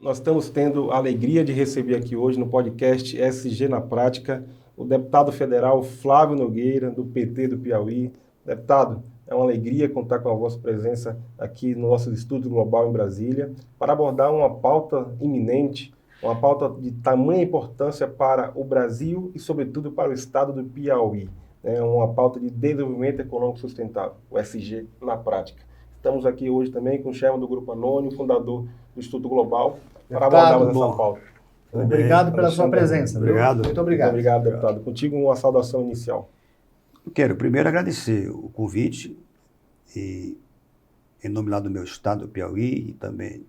Nós estamos tendo a alegria de receber aqui hoje no podcast SG na Prática o deputado federal Flávio Nogueira, do PT do Piauí. Deputado, é uma alegria contar com a vossa presença aqui no nosso Estúdio Global em Brasília para abordar uma pauta iminente, uma pauta de tamanha importância para o Brasil e, sobretudo, para o estado do Piauí. Uma pauta de desenvolvimento econômico sustentável, o SG na Prática. Estamos aqui hoje também com o chefe do Grupo Anônimo, fundador do Instituto Global, para abordarmos essa pauta. Obrigado pela sua presença. Obrigado. Muito obrigado. Muito obrigado, deputado. Contigo uma saudação inicial. Eu quero primeiro agradecer o convite e, em nome lá do meu estado, do Piauí, e também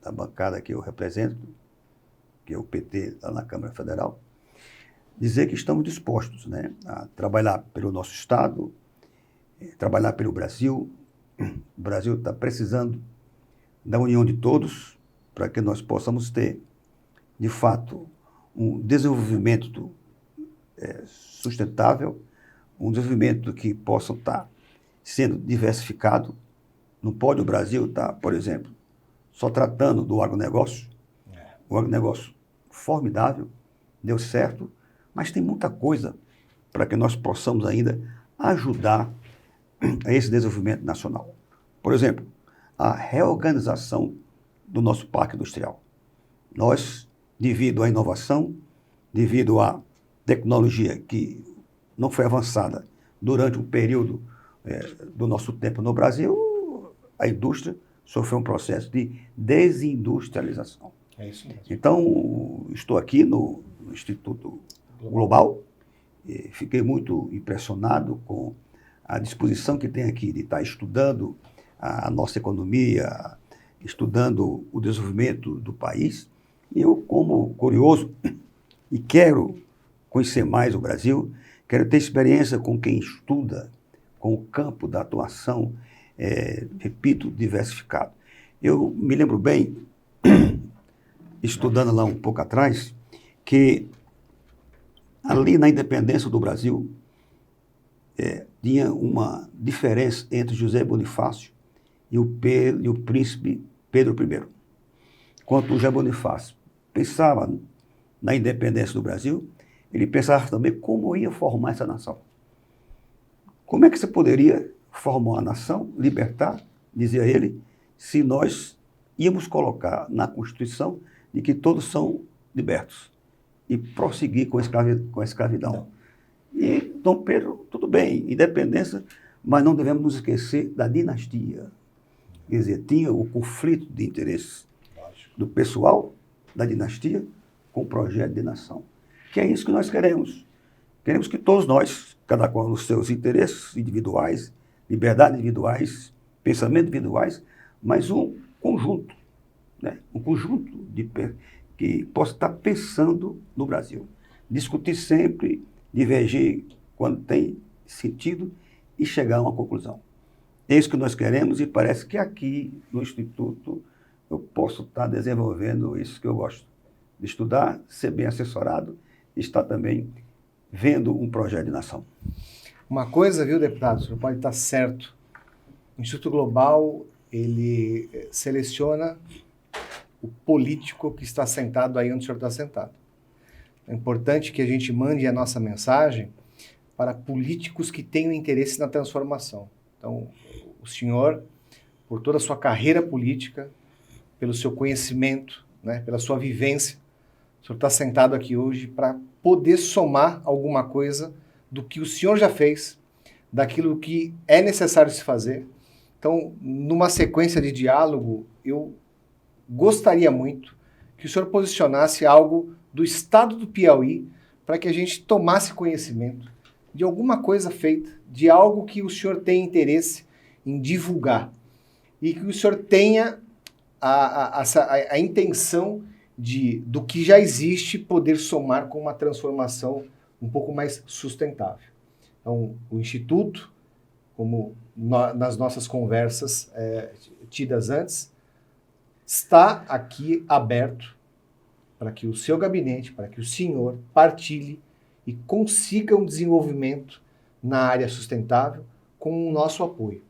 da bancada que eu represento, que é o PT lá na Câmara Federal, dizer que estamos dispostos, né, a trabalhar pelo nosso estado, trabalhar pelo Brasil. O Brasil está precisando da união de todos para que nós possamos ter, de fato, um desenvolvimento sustentável, um desenvolvimento que possa estar sendo diversificado. Não pode o Brasil estar, por exemplo, só tratando do agronegócio. O agronegócio formidável, deu certo, mas tem muita coisa para que nós possamos ainda ajudar a esse desenvolvimento nacional. Por exemplo, a reorganização do nosso parque industrial. Nós, devido à inovação, devido à tecnologia que não foi avançada durante o período do nosso tempo no Brasil, a indústria sofreu um processo de desindustrialização. É isso mesmo. Então, estou aqui no Instituto Global e fiquei muito impressionado com a disposição que tem aqui de estar estudando a nossa economia, estudando o desenvolvimento do país. E eu, como curioso, e quero conhecer mais o Brasil, quero ter experiência com quem estuda, com o campo da atuação, repito, diversificado. Eu me lembro bem, estudando lá um pouco atrás, que ali na independência do Brasil, tinha uma diferença entre José Bonifácio e o príncipe Pedro I. Quando José Bonifácio pensava na independência do Brasil, ele pensava também como ia formar essa nação. Como é que você poderia formar uma nação, libertar, dizia ele, se nós íamos colocar na Constituição de que todos são libertos e prosseguir com a escravidão. E Dom Pedro, tudo bem, independência, mas não devemos nos esquecer da dinastia. Quer dizer, tinha o conflito de interesses do pessoal da dinastia com o projeto de nação. Que é isso que nós queremos. Queremos que todos nós, cada qual nos seus interesses individuais, liberdades individuais, pensamentos individuais, mas um conjunto, né? Um conjunto que possa estar pensando no Brasil. Discutir sempre, divergir quando tem sentido e chegar a uma conclusão. É isso que nós queremos e parece que aqui no Instituto eu posso estar desenvolvendo isso que eu gosto. De estudar, ser bem assessorado e estar também vendo um projeto de nação. Uma coisa, viu, deputado, o senhor pode estar certo. O Instituto Global, ele seleciona o político que está sentado aí onde o senhor está sentado. É importante que a gente mande a nossa mensagem para políticos que tenham interesse na transformação. Então, o senhor, por toda a sua carreira política, pelo seu conhecimento, né, pela sua vivência, o senhor está sentado aqui hoje para poder somar alguma coisa do que o senhor já fez, daquilo que é necessário se fazer. Então, numa sequência de diálogo, eu gostaria muito que o senhor posicionasse algo do estado do Piauí para que a gente tomasse conhecimento de alguma coisa feita, de algo que o senhor tem interesse em divulgar e que o senhor tenha a intenção do que já existe poder somar com uma transformação um pouco mais sustentável. Então, o Instituto, como nas nossas conversas tidas antes, está aqui aberto para que o seu gabinete, para que o senhor partilhe e consiga um desenvolvimento na área sustentável com o nosso apoio.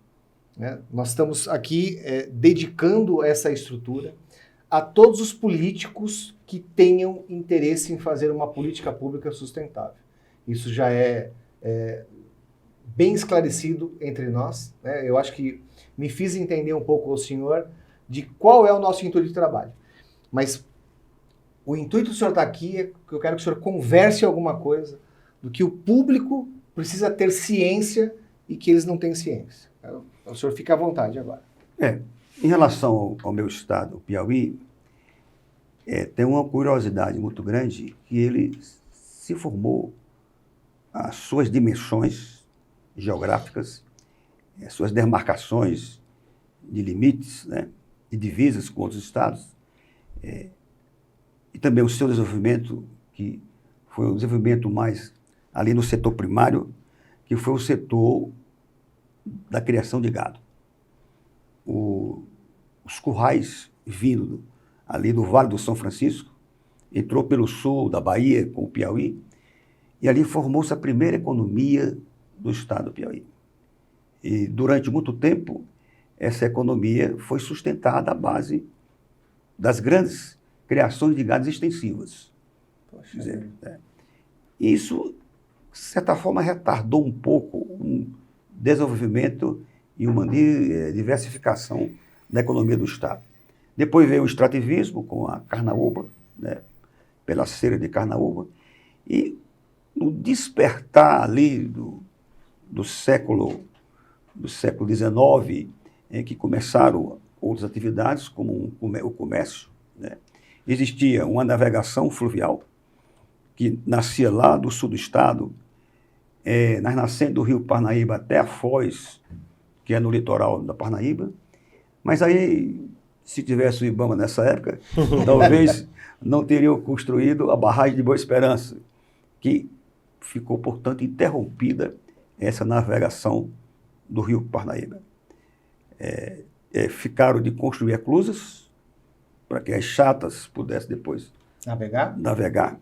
Né? Nós estamos aqui dedicando essa estrutura a todos os políticos que tenham interesse em fazer uma política pública sustentável. Isso já é bem esclarecido entre nós, né? Eu acho que me fiz entender um pouco ao senhor de qual é o nosso intuito de trabalho. Mas o intuito do senhor estar aqui é que eu quero que o senhor converse alguma coisa do que o público precisa ter ciência e que eles não têm ciência. O senhor fica à vontade agora. Em relação ao meu estado, o Piauí, tem uma curiosidade muito grande que ele se formou as suas dimensões geográficas, as suas demarcações de limites, né, de divisas com outros estados, e também o seu desenvolvimento, que foi o desenvolvimento mais ali no setor primário, que foi o setor da criação de gado. Os currais vindo ali do Vale do São Francisco, entrou pelo sul da Bahia com o Piauí, e ali formou-se a primeira economia do estado do Piauí. E durante muito tempo, essa economia foi sustentada à base das grandes criações de gados extensivas. Poxa, Quer dizer, isso, de certa forma, retardou um pouco o desenvolvimento e uma diversificação da economia do estado. Depois veio o extrativismo com a carnaúba, né, pela cera de carnaúba, e no despertar ali do século XIX, em que começaram outras atividades, como o comércio, né, existia uma navegação fluvial que nascia lá do sul do estado, nas nascentes do rio Parnaíba até a Foz, que é no litoral da Parnaíba. Mas aí, se tivesse o IBAMA nessa época, talvez não teriam construído a barragem de Boa Esperança, que ficou, portanto, interrompida essa navegação do rio Parnaíba. Ficaram de construir eclusas para que as chatas pudessem depois navegar.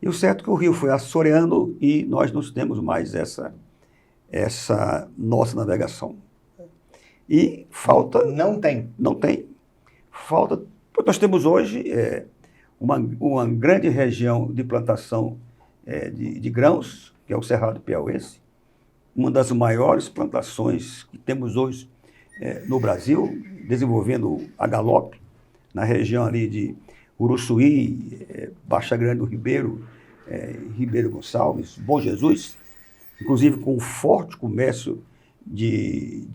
E o certo é que o rio foi assoreando e nós não temos mais essa nossa navegação. E falta... Não tem. Não tem. Falta... Nós temos hoje uma grande região de plantação de grãos, que é o Cerrado Piauense, uma das maiores plantações que temos hoje no Brasil, desenvolvendo a galope, na região ali de Uruçuí, Baixa Grande do Ribeiro, Ribeiro Gonçalves, Bom Jesus, inclusive com um forte comércio de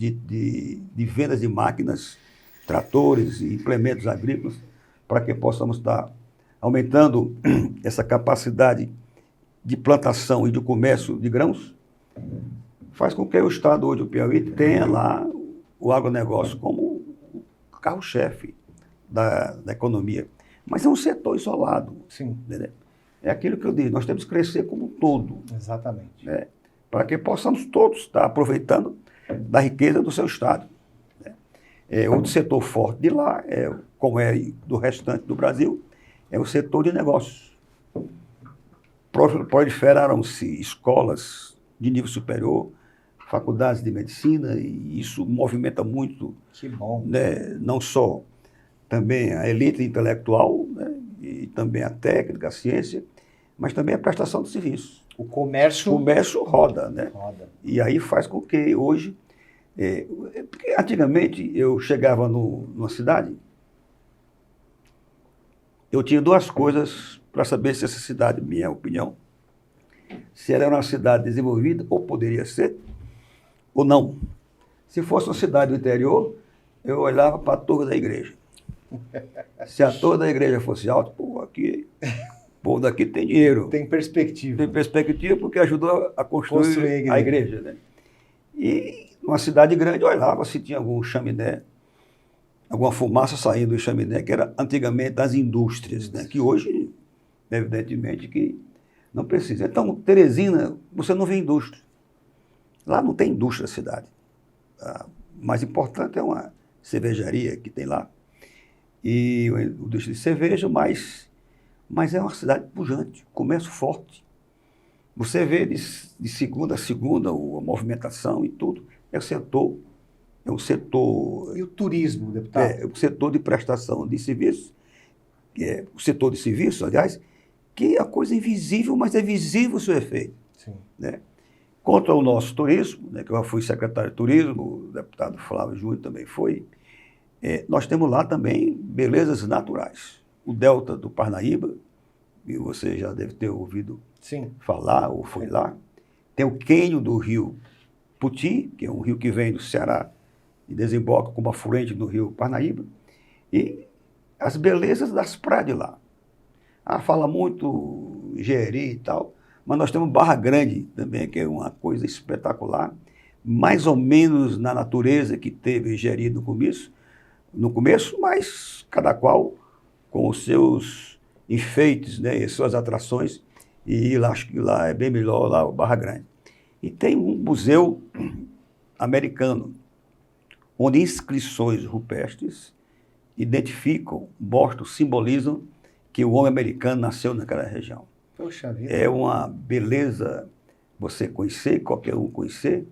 vendas de máquinas, tratores e implementos agrícolas, para que possamos estar aumentando essa capacidade de plantação e de comércio de grãos, faz com que o estado hoje, o Piauí, tenha lá o agronegócio como o carro-chefe da economia. Mas é um setor isolado. Sim. Entendeu? É aquilo que eu digo, nós temos que crescer como um todo. Exatamente. Né? Para que possamos todos estar aproveitando da riqueza do seu estado. Né? Outro setor forte de lá, como é do restante do Brasil, é o setor de negócios. Proliferaram-se escolas de nível superior, faculdades de medicina, e isso movimenta muito, que bom, né, não só também a elite intelectual, né, e também a técnica, a ciência, mas também a prestação de serviços. O comércio roda, né? Roda. E aí faz com que hoje... porque antigamente eu chegava numa cidade, eu tinha duas coisas para saber se essa cidade, minha opinião, se ela era uma cidade desenvolvida, ou poderia ser, ou não. Se fosse uma cidade do interior, eu olhava para a torre da igreja. Se a torre da igreja fosse alta, pô, daqui tem dinheiro. Tem perspectiva. Tem perspectiva porque ajudou a construir a igreja. Né? E numa cidade grande, eu olhava se tinha algum chaminé, alguma fumaça saindo do chaminé, que era antigamente das indústrias, né? Que hoje, evidentemente, que não precisa. Então, Teresina, você não vê indústria. Lá não tem indústria na cidade. O mais importante é uma cervejaria que tem lá. E o indústria de cerveja, mas é uma cidade pujante, comércio forte. Você vê de segunda a segunda a movimentação e tudo. É um setor... E o turismo, deputado? É um setor de prestação de serviços o setor de serviços, aliás, que é a coisa invisível, mas é visível o seu efeito. Sim. Né? Quanto ao nosso turismo, né, que eu fui secretário de turismo, o deputado Flávio Júnior também foi, nós temos lá também belezas naturais. O delta do Parnaíba, e você já deve ter ouvido Sim. falar ou foi lá. Tem o cânion do rio Puti, que é um rio que vem do Ceará e desemboca como afluente do rio Parnaíba, e as belezas das praias de lá. Fala muito Jeri e tal, mas nós temos Barra Grande também, que é uma coisa espetacular, mais ou menos na natureza que teve Jeri no começo, mas cada qual com os seus enfeites, né, e suas atrações, e acho que lá é bem melhor, lá o Barra Grande. E tem um museu americano, onde inscrições rupestres identificam, mostram, simbolizam que o homem americano nasceu naquela região. Poxa vida. É uma beleza você conhecer, qualquer um conhecer.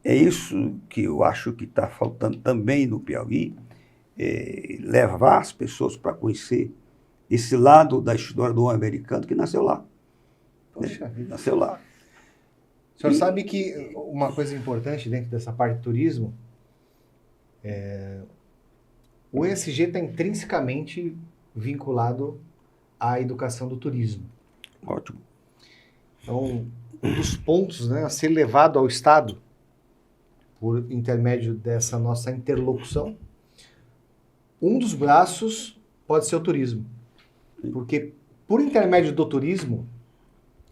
É isso que eu acho que está faltando também no Piauí, levar as pessoas para conhecer esse lado da história do homem americano que nasceu lá. Poxa vida. Nasceu lá. O senhor sabe que uma coisa importante dentro dessa parte de turismo, o ESG está intrinsecamente vinculado à educação do turismo. Ótimo. Então, um dos pontos, né, a ser levado ao Estado, por intermédio dessa nossa interlocução, um dos braços pode ser o turismo. Porque, por intermédio do turismo,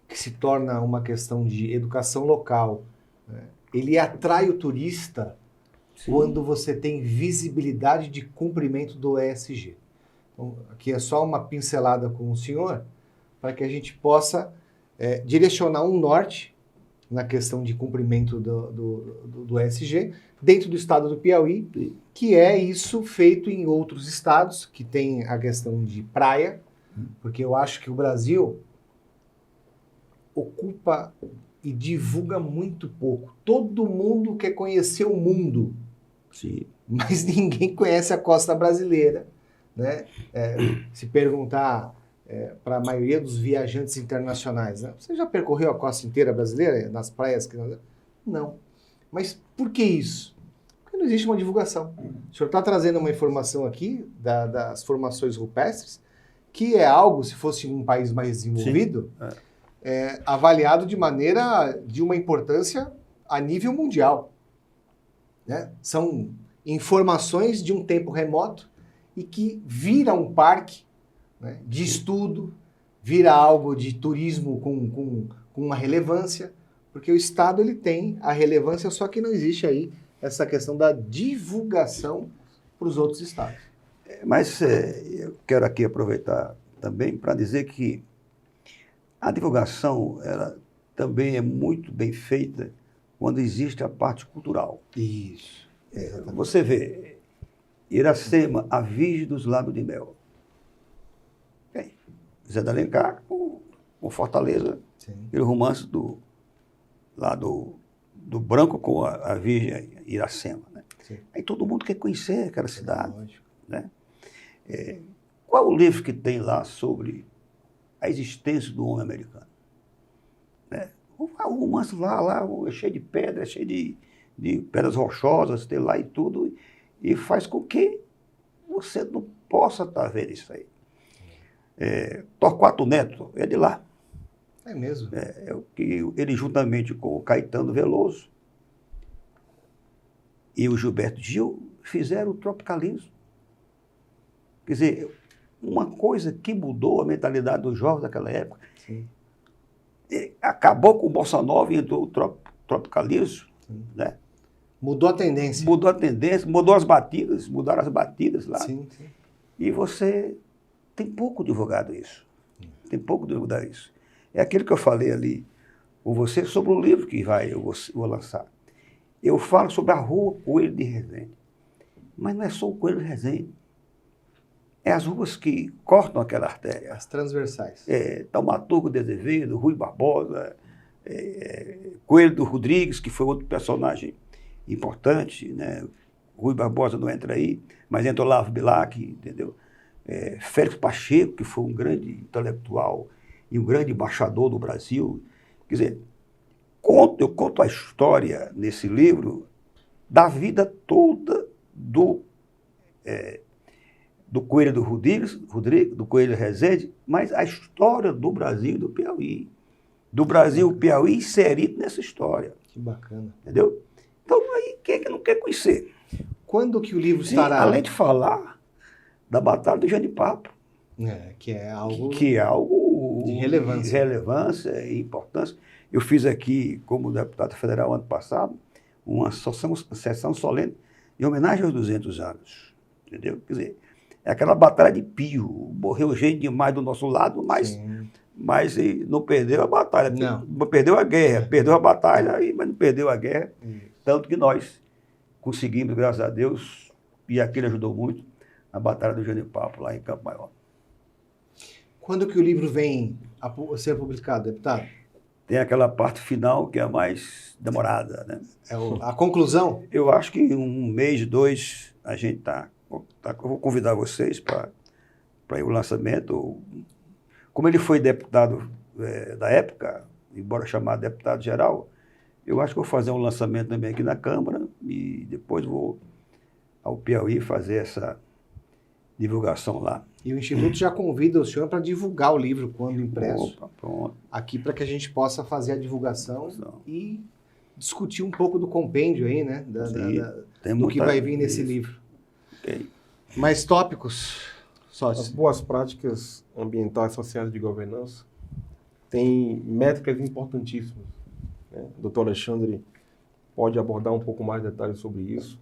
que se torna uma questão de educação local, né, ele atrai o turista quando você tem visibilidade de cumprimento do ESG. Então, aqui é só uma pincelada com o senhor, para que a gente possa direcionar um norte na questão de cumprimento do ESG dentro do estado do Piauí, que é isso feito em outros estados, que tem a questão de praia, porque eu acho que o Brasil ocupa e divulga muito pouco. Todo mundo quer conhecer o mundo, Sim. mas ninguém conhece a costa brasileira, né? Se perguntar para a maioria dos viajantes internacionais, né? Você já percorreu a costa inteira brasileira, nas praias que nós... Não. Mas por que isso? Porque não existe uma divulgação. O senhor está trazendo uma informação aqui das formações rupestres, que é algo, se fosse um país mais desenvolvido, avaliado de uma importância a nível mundial. Né? São informações de um tempo remoto e que vira um parque, né, de estudo, vira algo de turismo com uma relevância, porque o Estado ele tem a relevância, só que não existe aí essa questão da divulgação para os outros estados. Mas eu quero aqui aproveitar também para dizer que a divulgação ela também é muito bem feita quando existe a parte cultural. Isso. Você vê, Iracema, a Virgem dos Lábios de Mel. Bem, Zé de Alencar com Fortaleza, aquele romance do Branco com a Virgem Iracema. Né? Aí todo mundo quer conhecer aquela cidade. Né? Qual o livro que tem lá sobre a existência do homem americano? Né? O romance lá é cheio de pedras, cheio de pedras rochosas, tem lá e tudo, e faz com que você não possa estar vendo isso aí. Torquato Neto é de lá. É mesmo? Ele juntamente com o Caetano Veloso e o Gilberto Gil fizeram o tropicalismo. Quer dizer, uma coisa que mudou a mentalidade dos jovens daquela época. Sim. Acabou com o Bossa Nova e entrou o tropicalismo. Né? Mudou a tendência. Mudou a tendência, mudaram as batidas lá. Sim. E você tem pouco divulgado isso. Tem pouco divulgado isso. É aquilo que eu falei ali com você sobre o livro que eu vou lançar. Eu falo sobre a Rua Coelho de Resende. Mas não é só o Coelho de Resende. É as ruas que cortam aquela artéria. As transversais. Taumaturgo de Azevedo, Rui Barbosa, Coelho do Rodrigues, que foi outro personagem importante, né? Rui Barbosa não entra aí, mas entra Olavo Bilac, entendeu? Félix Pacheco, que foi um grande intelectual e um grande embaixador do Brasil. Quer dizer, eu conto a história nesse livro da vida toda do Coelho do Rodrigues, do Coelho Rezende, mas a história do Brasil e do Piauí. Do Brasil e Piauí inserido nessa história. Que bacana. Entendeu? Então, aí, quem é que não quer conhecer? Quando que o livro Sim, estará? além de falar da Batalha do Janipapo, Que é algo... que é algo de relevância. de relevância e importância. Eu fiz aqui, como deputado federal ano passado, uma sessão solene em homenagem aos 200 anos. Entendeu? Quer dizer, é aquela batalha de pio. Morreu gente demais do nosso lado, mas não perdeu a batalha. Não. Perdeu a guerra, perdeu a batalha, mas não perdeu a guerra. Tanto que nós conseguimos, graças a Deus, e aquilo ajudou muito, a Batalha do Janipapo, lá em Campo Maior. Quando que o livro vem a ser publicado, deputado? Tem aquela parte final que é a mais demorada, né? É a conclusão? Eu acho que em um mês, 2, a gente eu vou convidar vocês para ir ao lançamento. Como ele foi deputado da época, embora chamado deputado geral, eu acho que vou fazer um lançamento também aqui na Câmara e depois vou ao Piauí fazer essa divulgação lá. E o Instituto já convida o senhor para divulgar o livro quando impresso. Opa, pronto. Aqui para que a gente possa fazer a divulgação e discutir um pouco do compêndio aí, né? Do que vai vir nesse livro. Okay. Mais tópicos, sócio? As boas práticas ambientais, sociais de governança têm métricas importantíssimas. Né? O doutor Alexandre pode abordar um pouco mais de detalhes sobre isso,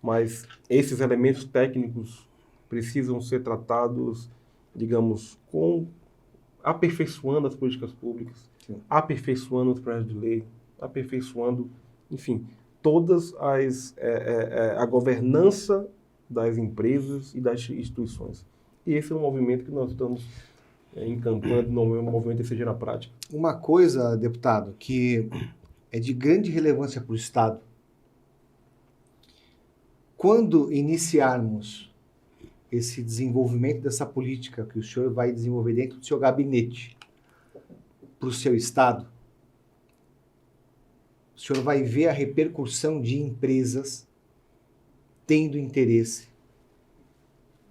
mas esses elementos técnicos precisam ser tratados, digamos, aperfeiçoando as políticas públicas, aperfeiçoando os projetos de lei, aperfeiçoando, enfim, todas a governança das empresas e das instituições. E esse é um movimento que nós estamos encampando no movimento ESG na prática. Uma coisa, deputado, que é de grande relevância para o Estado. Quando iniciarmos esse desenvolvimento dessa política que o senhor vai desenvolver dentro do seu gabinete para o seu Estado, o senhor vai ver a repercussão de empresas tendo interesse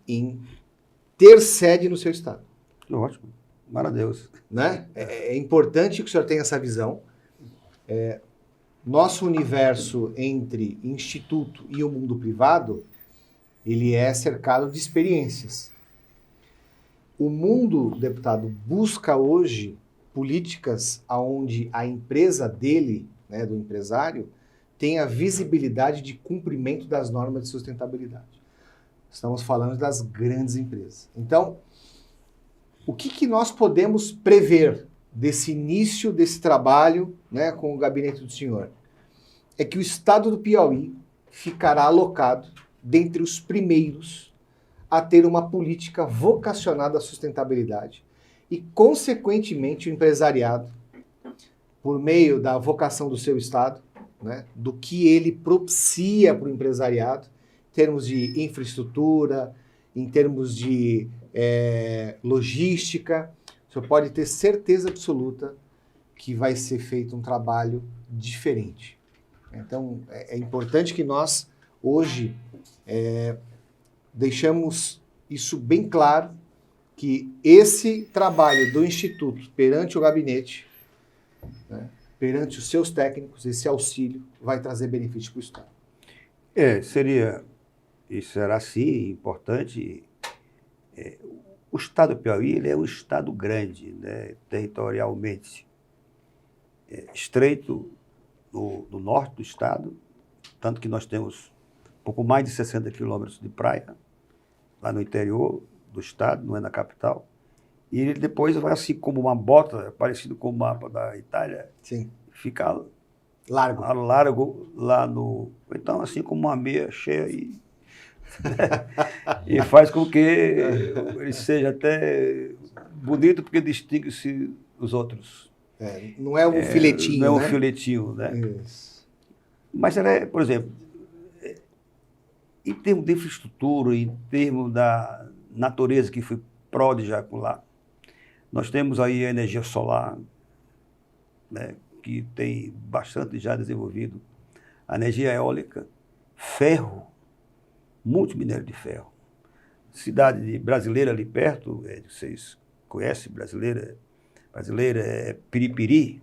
em ter sede no seu Estado. Ótimo. Maravilhoso. Né? É importante que o senhor tenha essa visão. Nosso universo entre instituto e o mundo privado, ele é cercado de experiências. O mundo, deputado, busca hoje políticas onde a empresa dele, né, do empresário, tenha visibilidade de cumprimento das normas de sustentabilidade. Estamos falando das grandes empresas. Então, o que nós podemos prever desse início desse trabalho, né, com o gabinete do senhor? É que o Estado do Piauí ficará alocado dentre os primeiros a ter uma política vocacionada à sustentabilidade e, consequentemente, o empresariado, por meio da vocação do seu Estado, né, do que ele propicia para o empresariado, em termos de infraestrutura, em termos de logística, o senhor pode ter certeza absoluta que vai ser feito um trabalho diferente. Então, é importante que nós, hoje, deixamos isso bem claro, que esse trabalho do Instituto perante o gabinete, né, perante os seus técnicos, esse auxílio vai trazer benefício para o Estado. Seria, e será sim importante. O Estado do Piauí ele é um Estado grande, né, territorialmente. Estreito no norte do Estado, tanto que nós temos pouco mais de 60 quilômetros de praia, lá no interior do Estado, não é na capital. E ele depois vai assim como uma bota, parecido com o mapa da Itália. Sim. Fica largo lá no... Então, assim como uma meia cheia e faz com que ele seja até bonito, porque distingue-se dos outros. Não é um filetinho, não é né? Um filetinho, né? Isso. Mas ela por exemplo, em termos de infraestrutura, em termos natureza que foi pródiga lá. Nós temos aí a energia solar, né, que tem bastante já desenvolvido, a energia eólica, ferro, muito minério de ferro. Cidade brasileira ali perto, vocês conhecem, brasileira é Piripiri,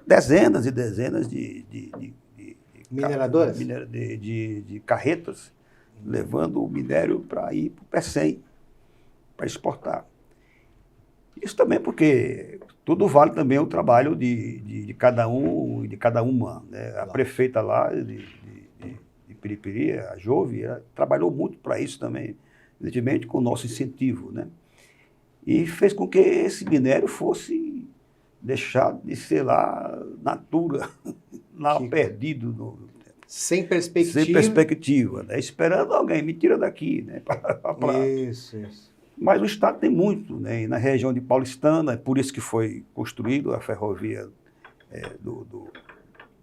dezenas e dezenas de Mineradoras? De carretas levando o minério para ir para o PECEM, para exportar. Isso também porque tudo vale também o trabalho de cada um e de cada uma, né? A prefeita lá de Piripiri, a Jove, ela trabalhou muito para isso também, evidentemente com o nosso incentivo, né? E fez com que esse minério fosse deixado de ser lá natura, lá perdido. Sem perspectiva. Sem perspectiva, né? Esperando alguém, me tira daqui, né? Isso. Mas o Estado tem muito, né? E na região de Paulistana, é por isso que foi construído a ferrovia do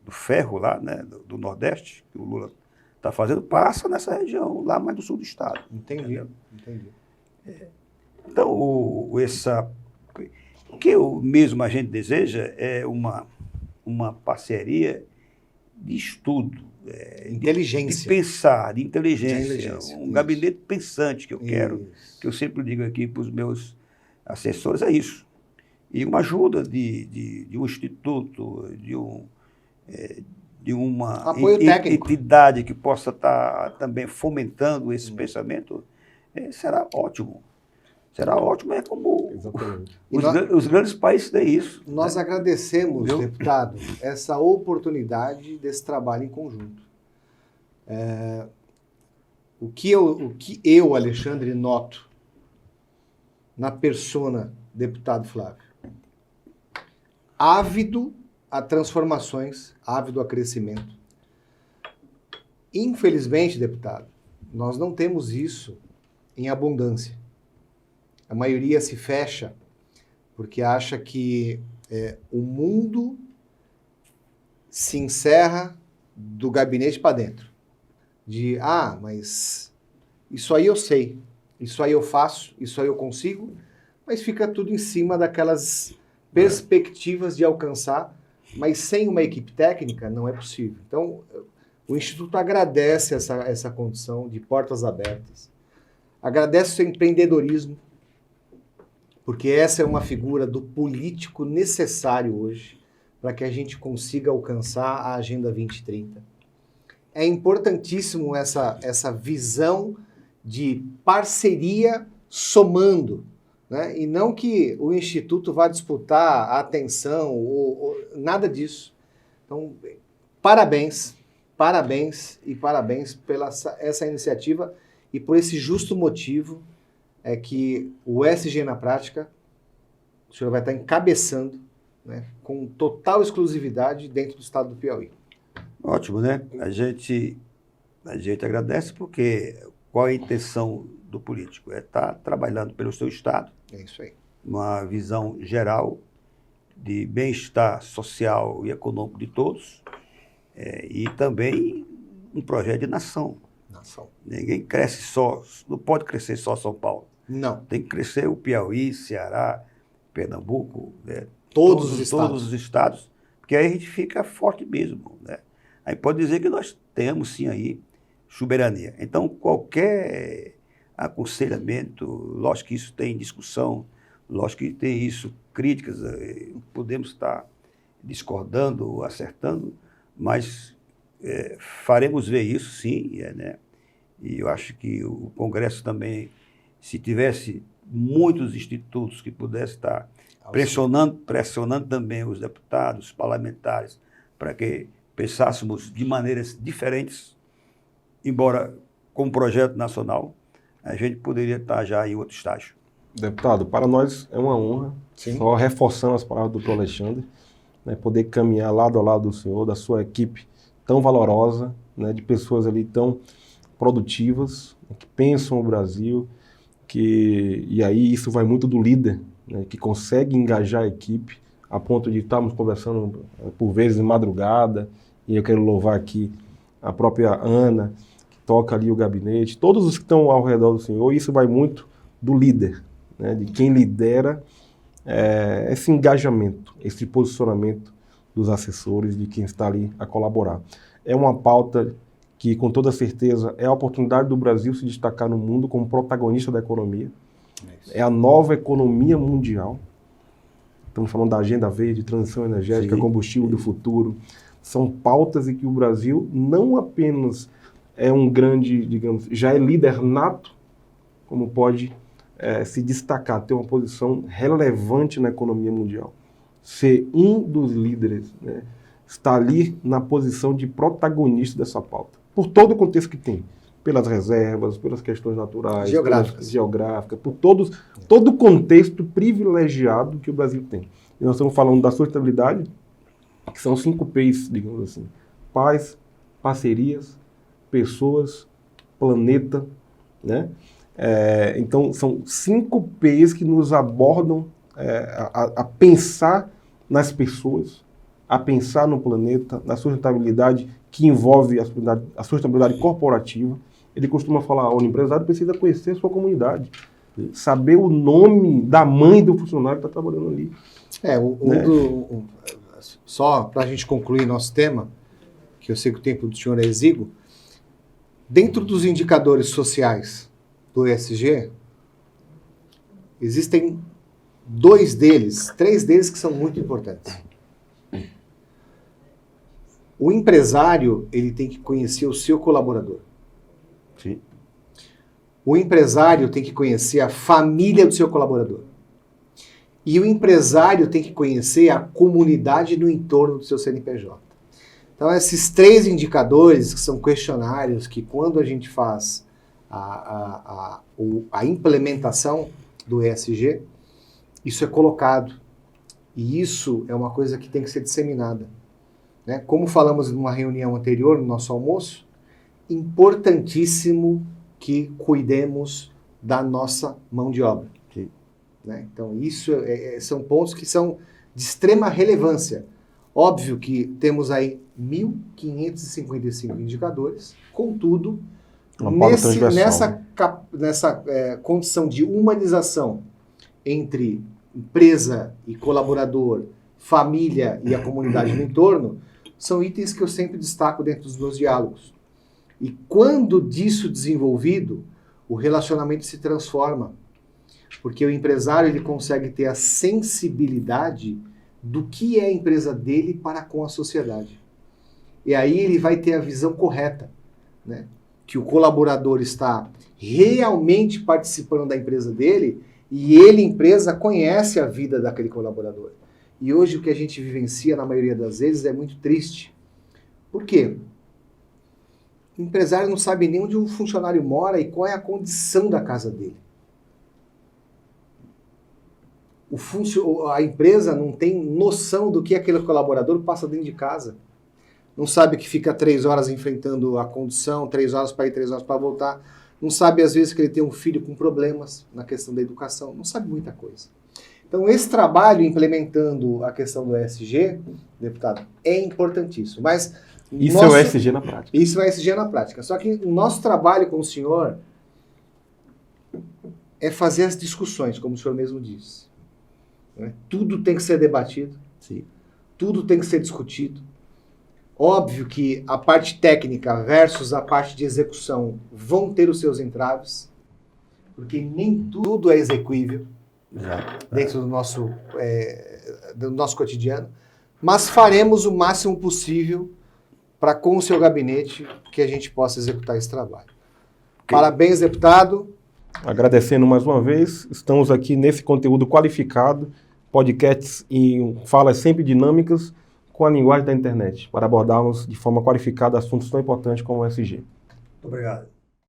ferro lá, né? Do Nordeste, que o Lula está fazendo, passa nessa região, lá mais do sul do Estado. Entendi. Então, o que a gente deseja é uma parceria de estudo, inteligência. De pensar, de inteligência. Um gabinete pensante que eu quero, que eu sempre digo aqui para os meus assessores, é isso. E uma ajuda de um instituto, de uma entidade que possa estar também fomentando esse pensamento, será ótimo. Será ótimo, é como os grandes países têm isso. Nós agradecemos, deputado, essa oportunidade desse trabalho em conjunto. O que eu, Alexandre, noto na persona deputado Flávio, ávido a transformações, ávido a crescimento. Infelizmente, deputado, nós não temos isso em abundância. A maioria se fecha porque acha que o mundo se encerra do gabinete para dentro. Mas isso aí eu sei, isso aí eu faço, isso aí eu consigo, mas fica tudo em cima daquelas perspectivas de alcançar, mas sem uma equipe técnica não é possível. Então, o Instituto agradece essa condição de portas abertas, agradece o seu empreendedorismo, porque essa é uma figura do político necessário hoje para que a gente consiga alcançar a Agenda 2030. É importantíssimo essa visão de parceria somando, né? E não que o Instituto vá disputar a atenção, ou nada disso. Então, parabéns pela essa iniciativa e por esse justo motivo é que o SG na Prática, o senhor vai estar encabeçando, né, com total exclusividade dentro do estado do Piauí. Ótimo, né? A gente agradece porque qual é a intenção do político? É estar trabalhando pelo seu estado. É isso aí. Uma visão geral de bem-estar social e econômico de todos e também um projeto de nação. Ninguém cresce só, não pode crescer só São Paulo. Não. Tem que crescer o Piauí, Ceará, Pernambuco, todos os estados, porque aí a gente fica forte mesmo, né? Aí pode dizer que nós temos sim aí soberania. Então qualquer aconselhamento, lógico que isso tem discussão, lógico que tem isso, críticas, podemos estar discordando, acertando, mas faremos ver isso sim, né? E eu acho que o Congresso também, se tivesse muitos institutos que pudessem estar pressionando também os deputados, os parlamentares, para que pensássemos de maneiras diferentes, embora com um projeto nacional, a gente poderia estar já em outro estágio. Deputado, para nós é uma honra, só reforçando as palavras do Dr. Alexandre, né, poder caminhar lado a lado do senhor, da sua equipe tão valorosa, né, de pessoas ali tão produtivas, né, que pensam o Brasil, e aí isso vai muito do líder, né, que consegue engajar a equipe, a ponto de estarmos conversando por vezes de madrugada, e eu quero louvar aqui a própria Ana, que toca ali o gabinete, todos os que estão ao redor do senhor, isso vai muito do líder, né, de quem lidera esse engajamento, esse posicionamento dos assessores, de quem está ali a colaborar. É uma pauta que, com toda certeza, é a oportunidade do Brasil se destacar no mundo como protagonista da economia. É a nova economia mundial. Estamos falando da agenda verde, transição energética, combustível do futuro. São pautas em que o Brasil não apenas é um grande, digamos, já é líder nato, como pode se destacar, ter uma posição relevante na economia mundial. Ser um dos líderes, né, está ali na posição de protagonista dessa pauta. Por todo o contexto que tem. Pelas reservas, pelas questões naturais, geográficas, por todo o contexto privilegiado que o Brasil tem. E nós estamos falando da sustentabilidade, que são 5 P's, digamos assim. Paz, parcerias, pessoas, planeta, né? Então, são 5 P's que nos abordam a pensar nas pessoas, a pensar no planeta, na sustentabilidade que envolve a sustentabilidade corporativa. Ele costuma falar, o empresário precisa conhecer a sua comunidade, saber o nome da mãe do funcionário que está trabalhando ali. Só para a gente concluir nosso tema, que eu sei que o tempo do senhor é exíguo, dentro dos indicadores sociais do ESG, existem 3 deles que são muito importantes. O empresário, ele tem que conhecer o seu colaborador. Sim. O empresário tem que conhecer a família do seu colaborador. E o empresário tem que conhecer a comunidade no entorno do seu CNPJ. Então, esses 3 indicadores, que são questionários, que quando a gente faz a implementação do ESG, isso é colocado. E isso é uma coisa que tem que ser disseminada. Né? Como falamos numa reunião anterior, no nosso almoço, importantíssimo que cuidemos da nossa mão de obra. Né? Então, isso são pontos que são de extrema relevância. Óbvio que temos aí 1.555 indicadores, contudo, nessa condição de humanização entre empresa e colaborador, família e a comunidade no entorno, são itens que eu sempre destaco dentro dos meus diálogos. E quando disso desenvolvido, o relacionamento se transforma. Porque o empresário ele consegue ter a sensibilidade do que é a empresa dele para com a sociedade. E aí ele vai ter a visão correta, né? Que o colaborador está realmente participando da empresa dele e ele, empresa, conhece a vida daquele colaborador. E hoje o que a gente vivencia, na maioria das vezes, é muito triste. Por quê? O empresário não sabe nem onde um funcionário mora e qual é a condição da casa dele. A empresa não tem noção do que aquele colaborador passa dentro de casa. Não sabe que fica 3 horas enfrentando a condução, 3 horas para ir, 3 horas para voltar. Não sabe, às vezes, que ele tem um filho com problemas na questão da educação. Não sabe muita coisa. Então, esse trabalho implementando a questão do ESG, deputado, é importantíssimo. Mas isso é o ESG na prática. Isso é o ESG na prática. Só que o nosso trabalho com o senhor é fazer as discussões, como o senhor mesmo disse. Né? Tudo tem que ser debatido. Sim. Tudo tem que ser discutido. Óbvio que a parte técnica versus a parte de execução vão ter os seus entraves, porque nem tudo é execuível dentro do nosso cotidiano, mas faremos o máximo possível para, com o seu gabinete, que a gente possa executar esse trabalho. Parabéns, deputado. Agradecendo mais uma vez, estamos aqui nesse conteúdo qualificado, podcasts e falas sempre dinâmicas, com a linguagem da internet, para abordarmos de forma qualificada assuntos tão importantes como o ESG. Muito obrigado.